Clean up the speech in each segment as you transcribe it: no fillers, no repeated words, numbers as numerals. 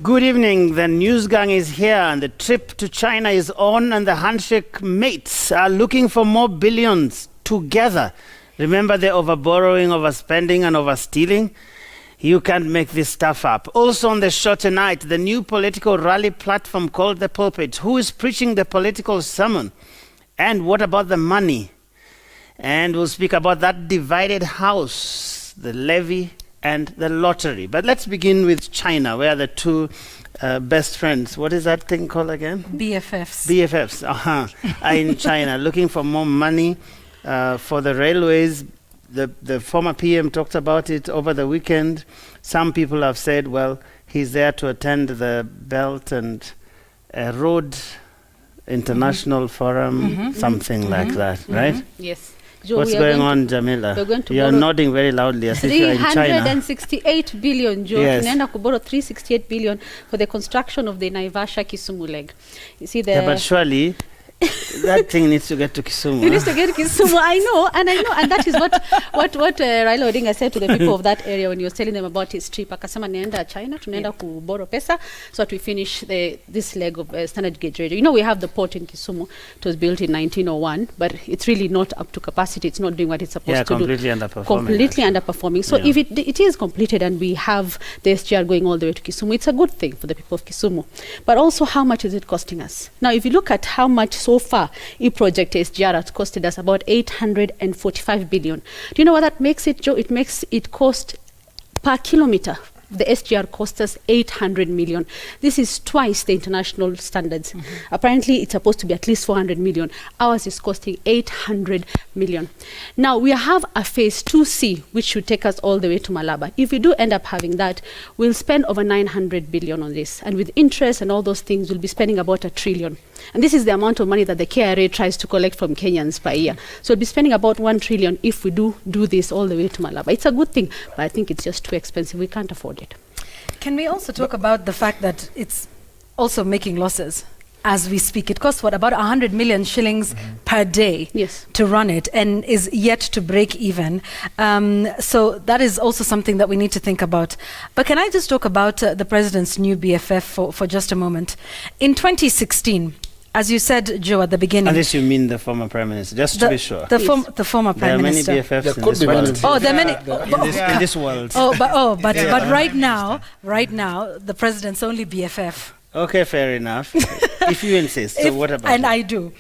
Good evening. The news gang is here and the trip to China is on and the handshake mates are looking for more billions together. Remember the overborrowing, overspending and overstealing? You can't make this stuff up. Also on the show tonight, the new political rally platform called The Pulpit. Who is preaching the political sermon? And what about the money? And we'll speak about that divided house, the levy and the lottery. But let's begin with China, where the two best friends, what is that thing called again? BFFs. BFFs, are in China looking for more money for the railways. The former PM talked about it over the weekend. Some people have said, well, he's there to attend the Belt and Road International Forum, something like that, right? Yes. Joe, what's going on, Jamila? You're nodding very loudly as if you're in China. 368 billion, Joe. Yes. Tunaenda kuborrow 368 billion for the construction of the Naivasha-Kisumu leg. You see the... Yeah, but surely that thing needs to get to Kisumu. It needs to get to Kisumu. I know, and that is what Raila Odinga said to the people of that area when he was telling them about his trip. Akasema naenda China, tunaenda kuborrow pesa so that we finish this leg of standard gauge radio. You know, we have the port in Kisumu. It was built in 1901, but it's really not up to capacity. It's not doing what it's supposed to do. Completely underperforming. So if it is completed and we have the SGR going all the way to Kisumu, it's a good thing for the people of Kisumu. But also, how much is it costing us? Now, if you look at how much so far e-project SGR has costed us about 845 billion. Do you know what that makes it, Joe? It makes it cost per kilometer. The SGR cost us 800 million. This is twice the international standards. Apparently, it's supposed to be at least 400 million. Ours is costing 800 million. Now, we have a phase 2C, which should take us all the way to Malaba. If we do end up having that, we'll spend over 900 billion on this. And with interest and all those things, we'll be spending about $1 trillion. And this is the amount of money that the KRA tries to collect from Kenyans per year. So we'll be spending about $1 trillion if we do this all the way to Malaba. It's a good thing, but I think it's just too expensive. We can't afford it. Can we also talk about the fact that it's also making losses as we speak? It costs, about 100 million shillings per day to run it and is yet to break even. So that is also something that we need to think about. But can I just talk about the president's new BFF for just a moment? In 2016, as you said, Joe, at the beginning. Unless you mean the former prime minister, just to be sure. The former prime minister. There are many BFFs in this world. Oh, there are many. In this world. But right now, the president's only BFF. Okay, fair enough. If you insist. So what about And I do.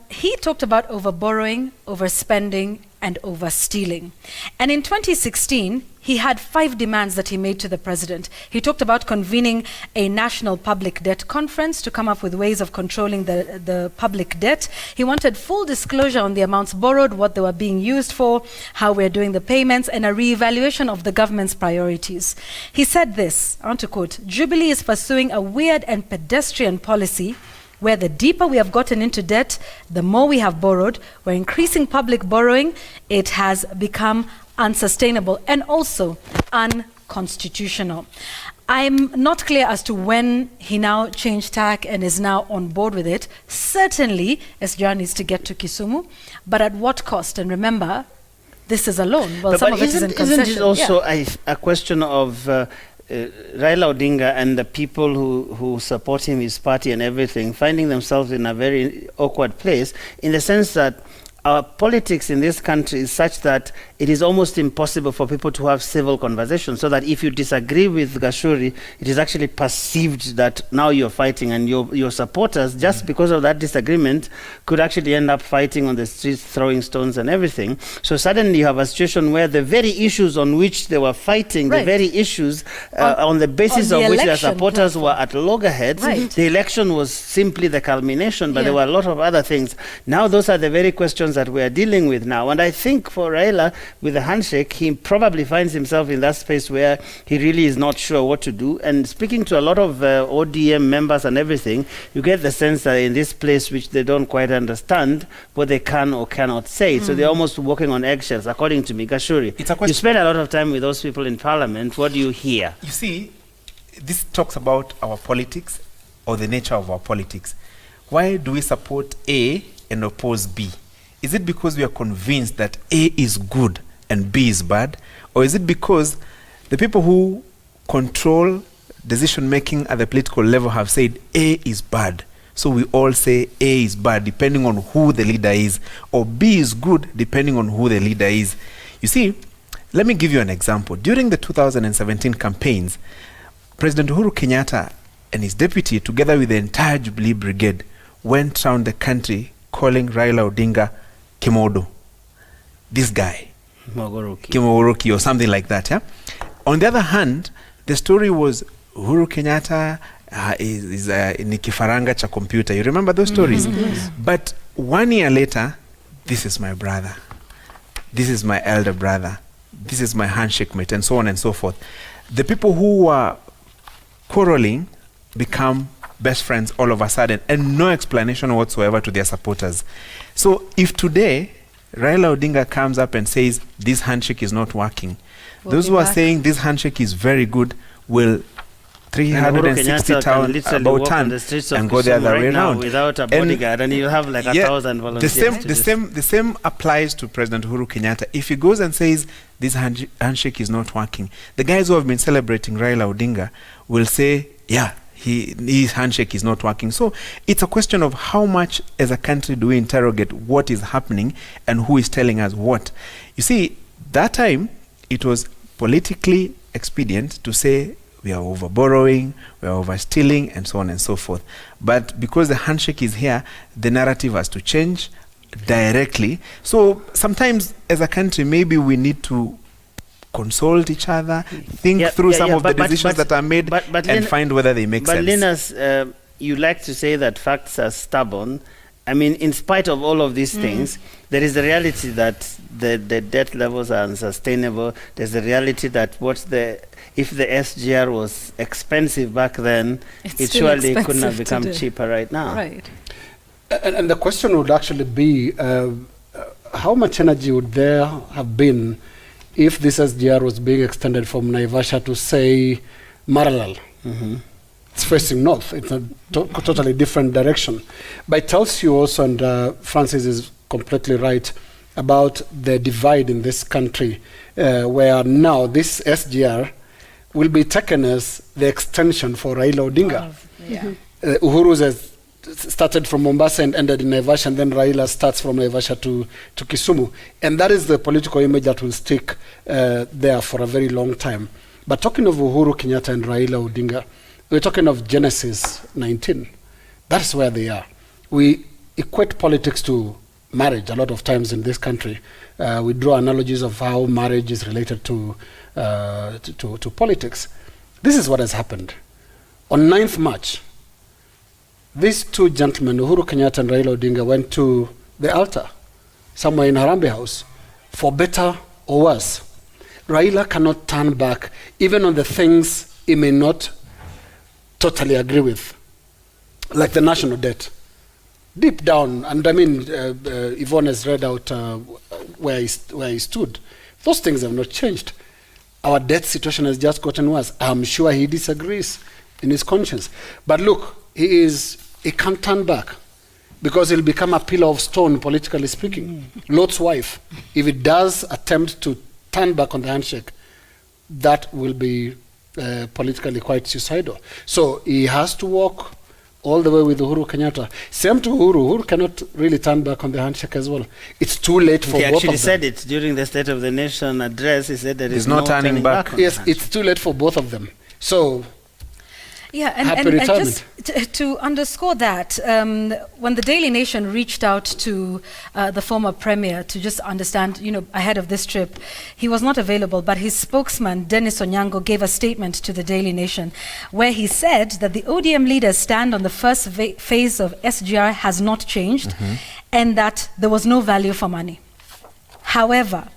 He talked about overborrowing, overspending, and overstealing. And in 2016, he had 5 demands that he made to the president. He talked about convening a national public debt conference to come up with ways of controlling the public debt. He wanted full disclosure on the amounts borrowed, what they were being used for, how we're doing the payments, and a re-evaluation of the government's priorities. He said this, I want to quote, "Jubilee is pursuing a weird and pedestrian policy where the deeper we have gotten into debt, the more we have borrowed. We're increasing public borrowing. It has become unsustainable and also unconstitutional." I'm not clear as to when he now changed tack and is now on board with it. Certainly, SGR needs to get to Kisumu, but at what cost? And remember, this is a loan. Well, some of it is in concession. Isn't it also a question of Raila Odinga and the people who support him, his party and everything, finding themselves in a very awkward place, in the sense that our politics in this country is such that it is almost impossible for people to have civil conversations, so that if you disagree with Gashuri, it is actually perceived that now you're fighting, and your supporters, just because of that disagreement, could actually end up fighting on the streets, throwing stones and everything. So suddenly you have a situation where the very issues on which they were fighting, the very issues on the basis of which their supporters were at loggerheads, the election was simply the culmination, but there were a lot of other things. Now those are the very questions that we are dealing with now. And I think for Raila, with the handshake, he probably finds himself in that space where he really is not sure what to do. And speaking to a lot of ODM members and everything, you get the sense that in this place which they don't quite understand what they can or cannot say. So they're almost walking on eggshells, according to me. Gashuri, you spend a lot of time with those people in parliament. What do you hear? You see, this talks about our politics or the nature of our politics. Why do we support A and oppose B? Is it because we are convinced that A is good and B is bad? Or is it because the people who control decision making at the political level have said A is bad. So we all say A is bad depending on who the leader is, or B is good depending on who the leader is. You see, let me give you an example. During the 2017 campaigns, President Uhuru Kenyatta and his deputy, together with the entire Jubilee Brigade, went around the country calling Raila Odinga Kimodo. This guy. Kimogoroki or something like that. Yeah. On the other hand, the story was Uhuru Kenyatta is ni kifaranga cha computer. You remember those stories? But 1 year later, this is my brother. This is my elder brother. This is my handshake mate, and so on and so forth. The people who were quarreling become best friends all of a sudden, and no explanation whatsoever to their supporters. So if today Raila Odinga comes up and says this handshake is not working, those who are saying this handshake is very good will 360 town about town and go the other way around without a bodyguard, and you have like 1,000 volunteers. The same applies to President Uhuru Kenyatta. If he goes and says this handshake is not working, the guys who have been celebrating Raila Odinga will say, yeah, his handshake is not working. So it's a question of how much as a country do we interrogate what is happening and who is telling us what. You see, that time it was politically expedient to say we are over borrowing, we are over stealing, and so on and so forth. But because the handshake is here, the narrative has to change directly. So sometimes as a country, maybe we need to consult each other, think through some of the decisions that are made, and find whether they make sense. But Linus, you like to say that facts are stubborn. I mean, in spite of all of these things, there is the reality that the debt levels are unsustainable. There's the reality that if the SGR was expensive back then, it surely couldn't have become cheaper right now. Right. And the question would actually be, how much energy would there have been if this SGR was being extended from Naivasha to, say, Maralal? It's facing north. It's a totally different direction. But it tells you also, and Francis is completely right, about the divide in this country, where now this SGR will be taken as the extension for Raila Odinga. Uhuru has started from Mombasa and ended in Naivasha, and then Raila starts from Naivasha to Kisumu. And that is the political image that will stick there for a very long time. But talking of Uhuru Kenyatta and Raila Odinga, we're talking of Genesis 19. That's where they are. We equate politics to marriage a lot of times in this country. We draw analogies of how marriage is related to politics. This is what has happened. On 9th March, these two gentlemen, Uhuru Kenyatta and Raila Odinga, went to the altar somewhere in Harambee House, for better or worse. Raila cannot turn back, even on the things he may not totally agree with, like the national debt. Deep down, and I mean, Yvonne has read out where he stood. Those things have not changed. Our debt situation has just gotten worse. I'm sure he disagrees in his conscience. But look, he can't turn back, because he'll become a pillar of stone, politically speaking. Lot's wife, if it does attempt to turn back on the handshake, that will be politically quite suicidal. So he has to walk all the way with Uhuru Kenyatta. Same to Uhuru. Uhuru cannot really turn back on the handshake as well. It's too late for both of them. He actually said it during the State of the Nation address. He said there is no turning back. Yes, it's too late for both of them. So Yeah, and just to underscore that, when the Daily Nation reached out to the former premier to just understand, ahead of this trip, he was not available, but his spokesman, Dennis Onyango, gave a statement to the Daily Nation where he said that the ODM leaders' stand on the first phase of SGR has not changed, and that there was no value for money. However,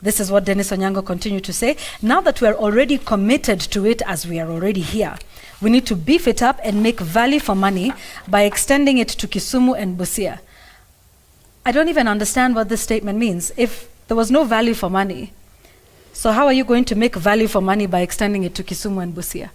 this is what Dennis Onyango continued to say, now that we're already committed to it, as we are already here, we need to beef it up and make value for money by extending it to Kisumu and Busia. I don't even understand what this statement means. If there was no value for money, so how are you going to make value for money by extending it to Kisumu and Busia?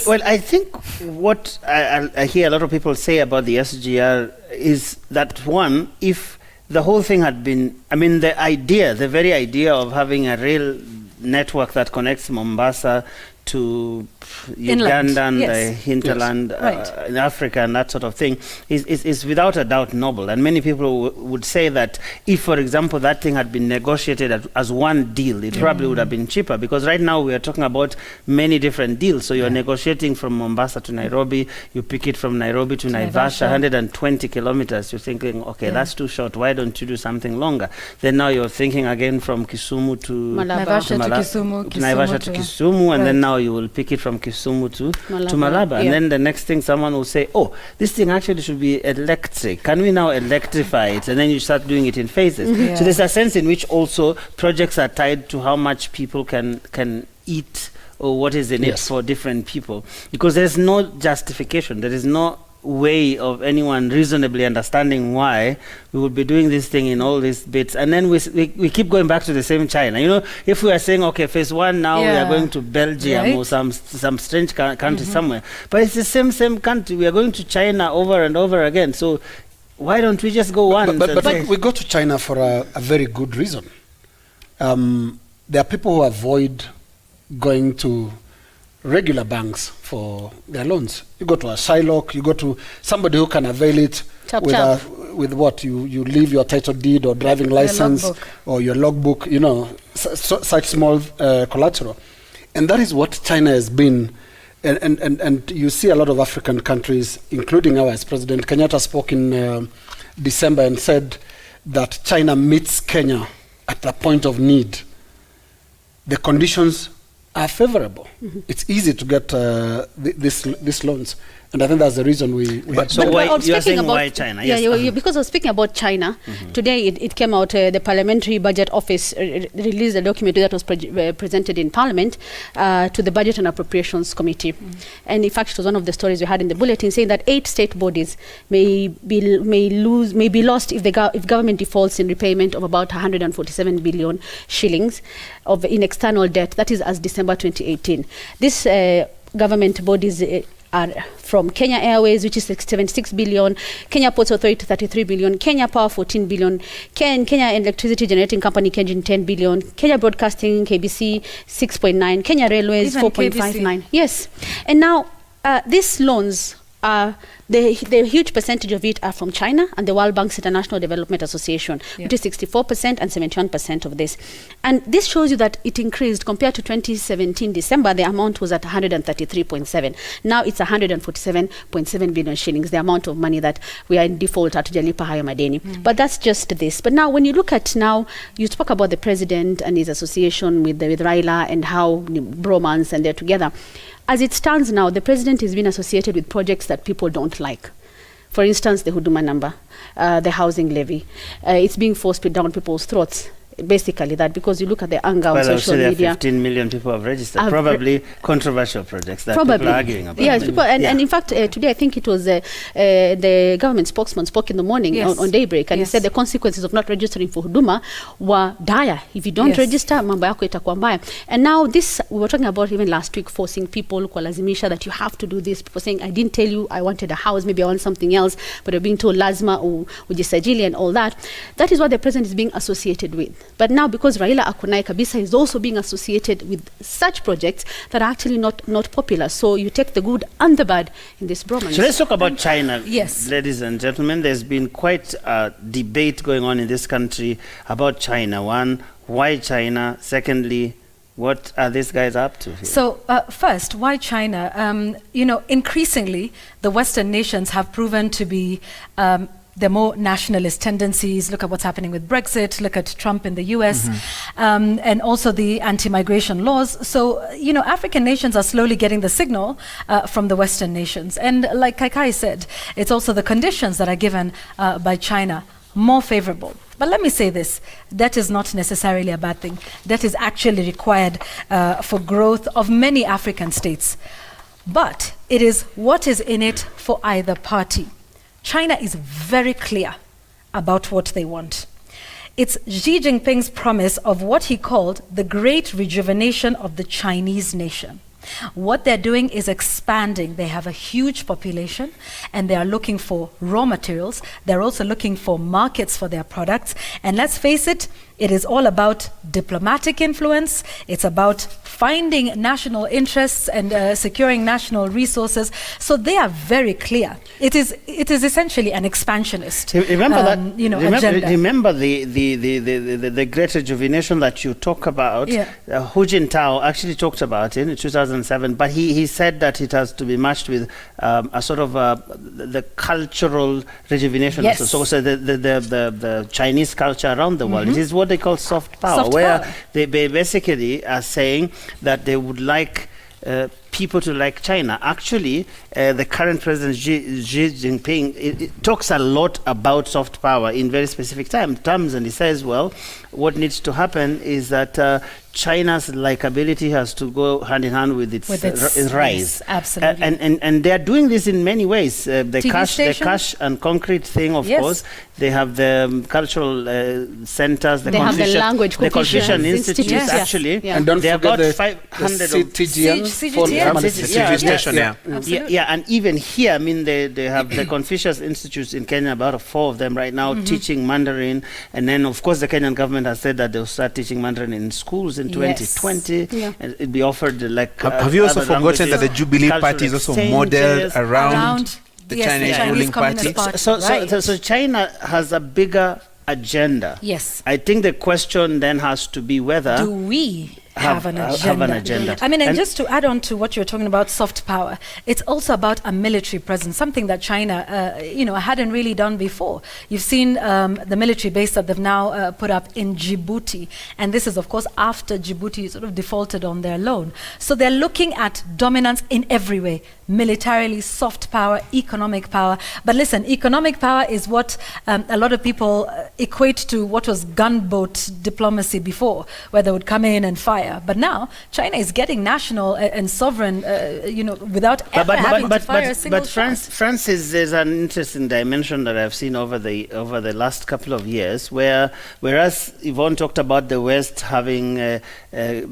Well, I think what I hear a lot of people say about the SGR is that, one, if the whole thing had been, the very idea of having a rail network that connects Mombasa to Inland, Uganda and yes. the hinterland Right. in Africa and that sort of thing is without a doubt noble. And many people would say that if, for example, that thing had been negotiated as one deal, it probably would have been cheaper, because right now we are talking about many different deals. So you're negotiating from Mombasa to Nairobi, you pick it from Nairobi to Naivasha, 120 kilometers. You're thinking, okay, that's too short. Why don't you do something longer? Then now you're thinking again from Kisumu to Naivasha to Kisumu, Kisumu, Naivasha to Kisumu, and then Right. now you will pick it from Kisumu to Malaba. Malaba. And Yeah. then the next thing someone will say, oh, this thing actually should be electric. Can we now electrify it? And then you start doing it in phases. Yeah. So there's a sense in which also projects are tied to how much people can eat, or what is in it Yes. for different people. Because there's no justification. There is no way of anyone reasonably understanding why we would be doing this thing in all these bits, and then we keep going back to the same China. You know, if we are saying, okay, phase one, now we are Yeah. going to Belgium or Right. some strange country somewhere, but it's the same country. We are going to China over and over again. So why don't we just go once? But and say- we go to China for a very good reason. There are people who avoid going to regular banks for their loans. You go to a Shylock, you go to somebody who can avail it Chop, with, chop. with what? You leave your title deed or driving license logbook. or your logbook, you know, such small collateral. And that is what China has been. And you see a lot of African countries, including ours. President Kenyatta spoke in December and said that China meets Kenya at the point of need. The conditions are favorable. It's easy to get these loans. And I think that's the reason we had so to- why- I was you are speaking saying about- why China? Yeah, Yes. because I was speaking about China. Today it came out, the Parliamentary Budget Office released a document that was presented in Parliament to the Budget and Appropriations Committee. And in fact, it was one of the stories we had in the bulletin saying that 8 state bodies may be lost if if government defaults in repayment of about 147 billion shillings in external debt. That is as December 2018. These government bodies are from Kenya Airways, which is 76 billion, Kenya Ports Authority 33 billion, Kenya Power 14 billion, Kenya Electricity Generating Company KEGEN 10 billion, Kenya Broadcasting KBC 6.9, Kenya Railways Even 4.59. Yes. And now these loans are the huge percentage of it are from China and the World Bank's International Development Association, which is 64% and 71% of this. And this shows you that it increased compared to 2017 December. The amount was at 133.7. Now it's 147.7 billion shillings, the amount of money that we are in default at Jalipa Haya Madeni. But that's just this. But now when you look at now, you spoke about the president and his association with Raila and how bromance and they're together. As it stands now, the president has been associated with projects that people don't like. For instance, the Huduma number, the housing levy. It's being forced down people's throats. Basically that, because you look at the anger on Well, social there are media. 15 million people have registered. Have Probably controversial projects that people are arguing about. Yes, people, and in fact, today I think it was the government spokesman spoke in the morning Yes. on Daybreak, and Yes. he said the consequences of not registering for Huduma were dire. If you don't Yes. register, mambo yako itakuwa mbaya. And now this, we were talking about even last week, forcing people, kuwalazimisha that you have to do this. People saying, I didn't tell you I wanted a house, maybe I want something else, but you're being told lazima ujisajili and all that. That is what the president is being associated with. But now, because Raila Akunai Kabisa is also being associated with such projects that are actually not popular. So you take the good and the bad in this bromance. So let's talk about China, Yes. ladies and gentlemen. There's been quite a debate going on in this country about China. One, why China? Secondly, what are these guys up to here? So first, why China? Increasingly, the Western nations have proven to be the more nationalist tendencies. Look at what's happening with Brexit. Look at Trump in the US, and also the anti-migration laws. So, African nations are slowly getting the signal from the Western nations. And like Kaikai said, it's also the conditions that are given by China more favorable. But let me say this, that is not necessarily a bad thing. That is actually required for growth of many African states. But it is what is in it for either party. China is very clear about what they want. It's Xi Jinping's promise of what he called the great rejuvenation of the Chinese nation. What they're doing is expanding. They have a huge population and they are looking for raw materials. They're also looking for markets for their products. And let's face it, It is all about diplomatic influence. It's about finding national interests and securing national resources. So they are very clear. It is essentially an expansionist, Remember that. agenda. Remember the great rejuvenation that you talk about. Yeah. Hu Jintao actually talked about it in 2007, but he said that it has to be matched with a sort of the cultural rejuvenation. Yes. So the Chinese culture around the world. It is what they call soft power, Soft where power. they basically are saying that they would like people to like China. Actually, the current president Xi Jinping it talks a lot about soft power in very specific terms, and he says, well, what needs to happen is that China's likability has to go hand in hand with its rise. Yes, absolutely. And they are doing this in many ways. The TV cash and concrete thing, of Yes. course. They have the cultural centers. They have the language the Confucian Confucius Institute, Institute, yes. actually. Yeah. And don't They have forget got the 500 of CTGN, CGTN. permanent Yeah, CG station, yeah. Absolutely. Yeah, and even here, I mean, they have the Confucius Institutes in Kenya, about 4 of them right now, teaching Mandarin. And then, of course, the Kenyan government has said that they'll start teaching Mandarin in schools in Yes. 2020. Yeah. And it'll be offered like. Have you also other forgotten that the languages, Jubilee cultural Party is also modeled exchanges. around the yes, Chinese the ruling Communist party? Party. So China has a bigger agenda. Yes. I think the question then has to be whether Do we have an agenda? have an agenda. I mean, and And- just to add on to what you're talking about, soft power, it's also about a military presence, something that China, hadn't really done before. You've seen the military base that they've now put up in Djibouti, and this is, of course, after Djibouti sort of defaulted on their loan. So they're looking at dominance in every way, militarily, soft power, economic power. But listen, economic power is what a lot of people equate to what was gunboat diplomacy before, where they would come in and fire. But now China is getting national and sovereign, without ever having to fire a single but shot. France there's an interesting dimension that I've seen over the last couple of years, whereas Yvonne talked about the West having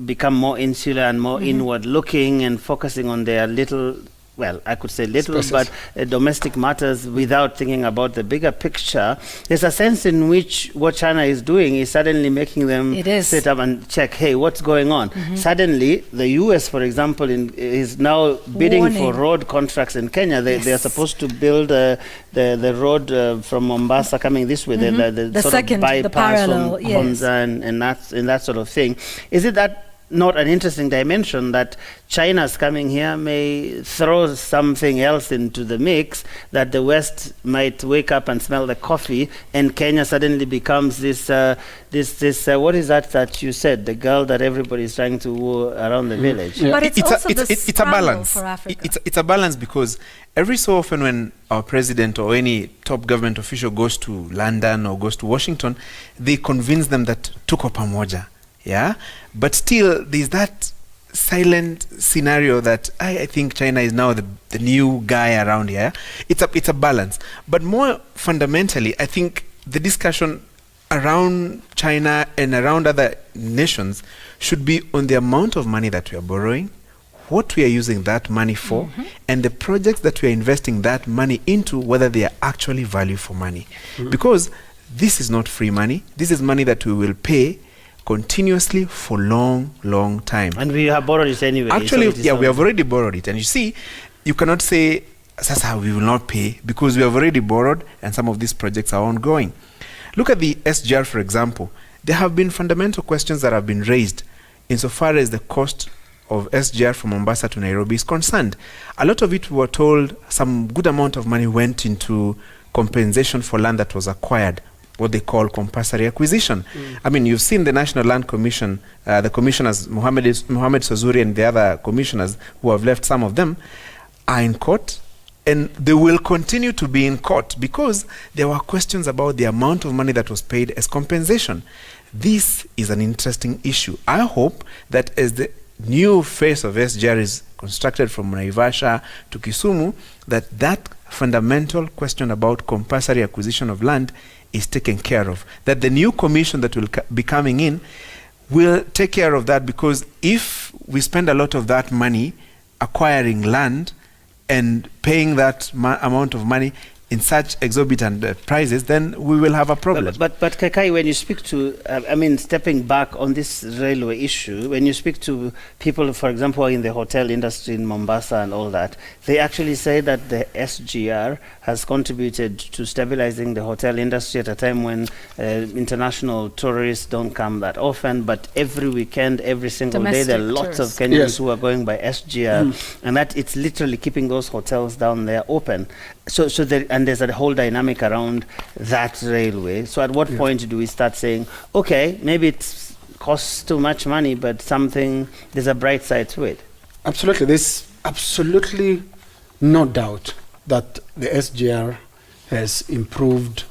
become more insular and more inward looking and focusing on their little. Well, I could say little, Spaces. but domestic matters without thinking about the bigger picture. There's a sense in which what China is doing is suddenly making them It is. sit up and check, hey, what's going on? Suddenly, the US, for example, is now bidding for Warning. road contracts in Kenya. They are Yes. supposed to build the road from Mombasa coming this way, the The sort second, the of bypass parallel, from yes. Honza and that sort of thing. Is it that not an interesting dimension that China's coming here may throw something else into the mix, that the West might wake up and smell the coffee, and Kenya suddenly becomes this what is that you said, the girl that everybody is trying to woo around the village? Yeah. But it's also the it's a scramble balance. for Africa. It's a balance because every so often when our president or any top government official goes to London or goes to Washington, they convince them that tuko pamoja. Yeah, but still there's that silent scenario that I think China is now the new guy around here. It's a balance, but more fundamentally, I think the discussion around China and around other nations should be on the amount of money that we are borrowing, what we are using that money for, and the projects that we are investing that money into, whether they are actually value for money. Because this is not free money. This is money that we will pay continuously for long time. And we have borrowed it anyway. Actually, so it is we have already borrowed it. And you see, you cannot say, Sasa, we will not pay, because we have already borrowed and some of these projects are ongoing. Look at the SGR, for example. There have been fundamental questions that have been raised insofar as the cost of SGR from Mombasa to Nairobi is concerned. A lot of it, we were told, some good amount of money went into compensation for land that was acquired, what they call compulsory acquisition. I mean, you've seen the National Land Commission, the commissioners, Mohammed Sazuri and the other commissioners who have left, some of them are in court, and they will continue to be in court because there were questions about the amount of money that was paid as compensation. This is an interesting issue. I hope that as the new face of SGR is constructed from Naivasha to Kisumu, that fundamental question about compulsory acquisition of land is taken care of. That the new commission that will be coming in will take care of that, because if we spend a lot of that money acquiring land and paying that amount of money, in such exorbitant prices, then we will have a problem. But Kakai, when you speak to, stepping back on this railway issue, when you speak to people, for example, in the hotel industry in Mombasa and all that, they actually say that the SGR has contributed to stabilizing the hotel industry at a time when international tourists don't come that often, but every weekend, every single day, there are lots of Kenyans who are going by SGR, and that it's literally keeping those hotels down there open. So and there's a whole dynamic around that railway. So at what point do we start saying, okay, maybe it costs too much money, but there's a bright side to it? Absolutely. There's absolutely no doubt that the SGR has improved,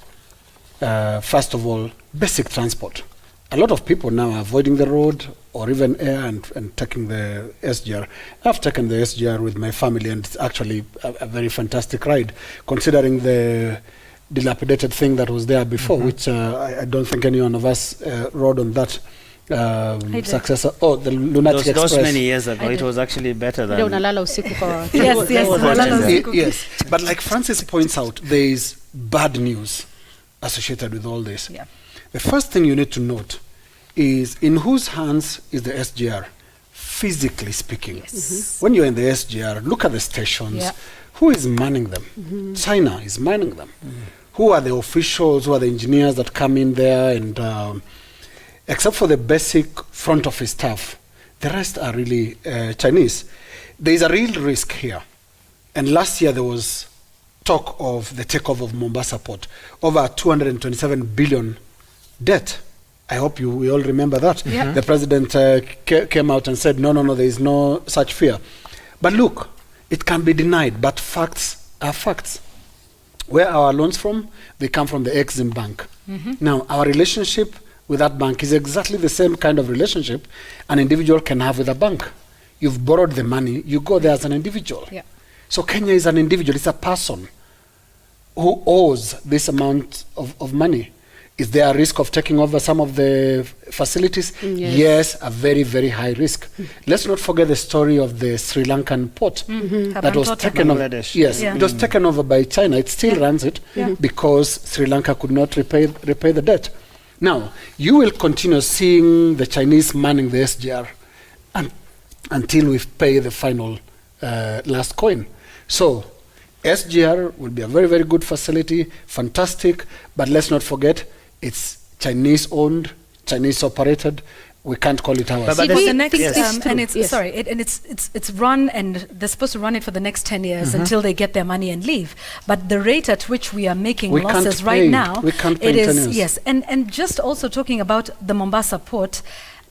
first of all, basic transport. A lot of people now are avoiding the road or even air and taking the SGR. I've taken the SGR with my family, and it's actually a very fantastic ride, considering the dilapidated thing that was there before, which I don't think any one of us rode on that successor. Oh, the Lunatic Express. Those many years ago, it was actually better than... Yes, but like Francis points out, there is bad news associated with all this. Yeah. The first thing you need to note is in whose hands is the SGR, physically speaking. Yes. When you're in the SGR, look at the stations. Yeah. Who is manning them? China is manning them. Who are the officials, who are the engineers that come in there? And except for the basic front office staff, the rest are really Chinese. There is a real risk here. And last year there was talk of the takeover of Mombasa Port, over 227 billion debt. I hope we all remember that. Yeah. The president came out and said, no, there is no such fear. But look, it can be denied, but facts are facts. Where are our loans from? They come from the Exim Bank. Now, our relationship with that bank is exactly the same kind of relationship an individual can have with a bank. You've borrowed the money, you go there as an individual. Yeah. So Kenya is an individual, it's a person who owes this amount of money. Is there a risk of taking over some of the facilities? Yes, a very, very high risk. Let's not forget the story of the Sri Lankan port that was taken over. Yes, it was taken over by China. It still runs it because Sri Lanka could not repay the debt. Now, you will continue seeing the Chinese manning the SGR until we pay the final last coin. So, SGR will be a very, very good facility, fantastic, but let's not forget, it's Chinese owned, Chinese operated. We can't call it ours. But the next, and it's run, and they're supposed to run it for the next 10 years until they get their money and leave. But the rate at which we are making losses right now, it is, yes. And just also talking about the Mombasa port,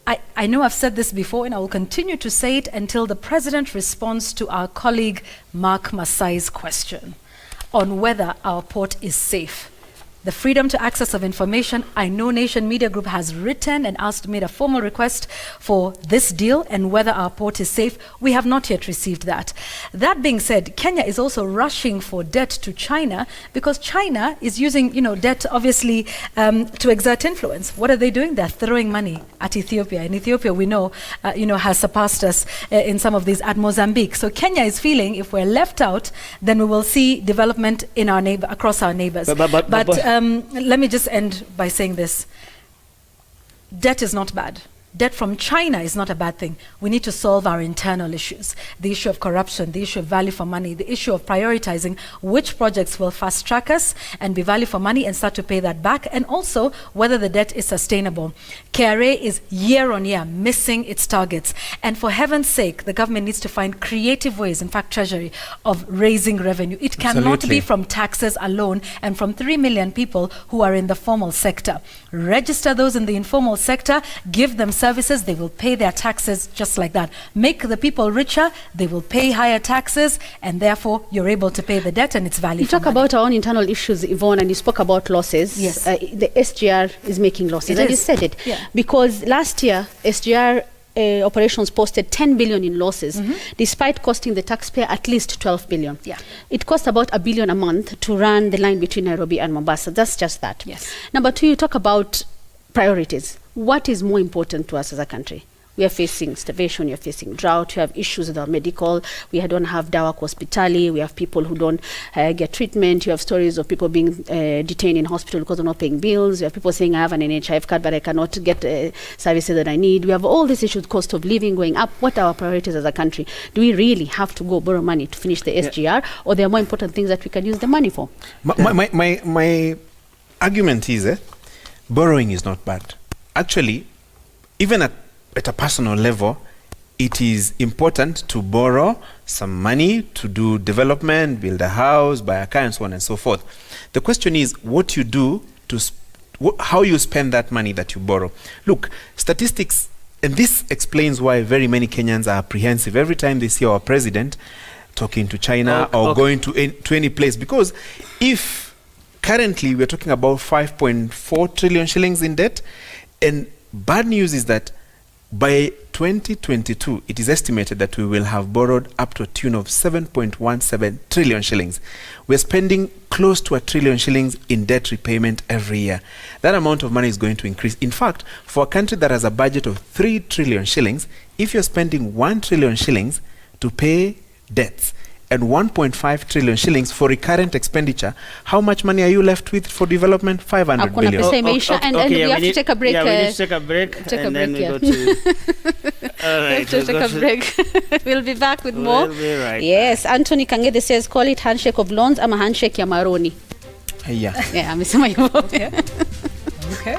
I know I've said this before, and I will continue to say it until the president responds to our colleague Mark Masai's question on whether our port is safe. The freedom to access of information, I know Nation Media Group has written and made a formal request for this deal and whether our port is safe. We have not yet received that. That being said, Kenya is also rushing for debt to China because China is using, debt obviously to exert influence. What are they doing? They're throwing money at Ethiopia. And Ethiopia, we know, has surpassed us in some of these at Mozambique. So Kenya is feeling if we're left out, then we will see development in our across our neighbors. But let me just end by saying this. Debt is not bad. Debt from China is not a bad thing. We need to solve our internal issues. The issue of corruption, the issue of value for money, the issue of prioritizing which projects will fast track us and be value for money and start to pay that back, and also whether the debt is sustainable. KRA is year on year missing its targets. And for heaven's sake, the government needs to find creative ways, in fact, Treasury, of raising revenue. It cannot be from taxes alone and from 3 million people who are in the formal sector. Register those in the informal sector, give them services, they will pay their taxes just like that. Make the people richer, they will pay higher taxes, and therefore you're able to pay the debt and it's value. You talk about our own internal issues, Yvonne, and you spoke about losses. Yes. The SGR is making losses, and you said it. Yeah. Because last year, SGR operations posted 10 billion in losses, despite costing the taxpayer at least 12 billion. Yeah. It cost about $1 billion a month to run the line between Nairobi and Mombasa. That's just that. Yes. Number two, you talk about priorities. What is more important to us as a country? We are facing starvation, we are facing drought, we have issues with our medical, we don't have dawa hospitali, we have people who don't get treatment, you have stories of people being detained in hospital because of not paying bills, you have people saying I have an NHIF card but I cannot get services that I need. We have all these issues, cost of living going up. What are our priorities as a country? Do we really have to go borrow money to finish the SGR, or there are more important things that we can use the money for? My argument is borrowing is not bad. Actually, even at a personal level, it is important to borrow some money to do development, build a house, buy a car, and so on and so forth. The question is what you do to how you spend that money that you borrow. Look, statistics, and this explains why very many Kenyans are apprehensive every time they see our president talking to China or going to any place. Because if currently we're talking about 5.4 trillion shillings in debt, and bad news is that by 2022, it is estimated that we will have borrowed up to a tune of 7.17 trillion shillings. We're spending close to 1 trillion shillings in debt repayment every year. That amount of money is going to increase. In fact, for a country that has a budget of 3 trillion shillings, if you're spending 1 trillion shillings to pay debts and 1.5 trillion shillings for recurrent expenditure, how much money are you left with for development? 500 billion. And we have to take a break. Yeah, we need to take a break. And then we go to... All right, we have to take a break. We'll be back with more. We'll be right yes, back. Anthony Kangede says, call it handshake of loans ama handshake ya maroni. Yeah. Yeah, amesema hivyo. Okay.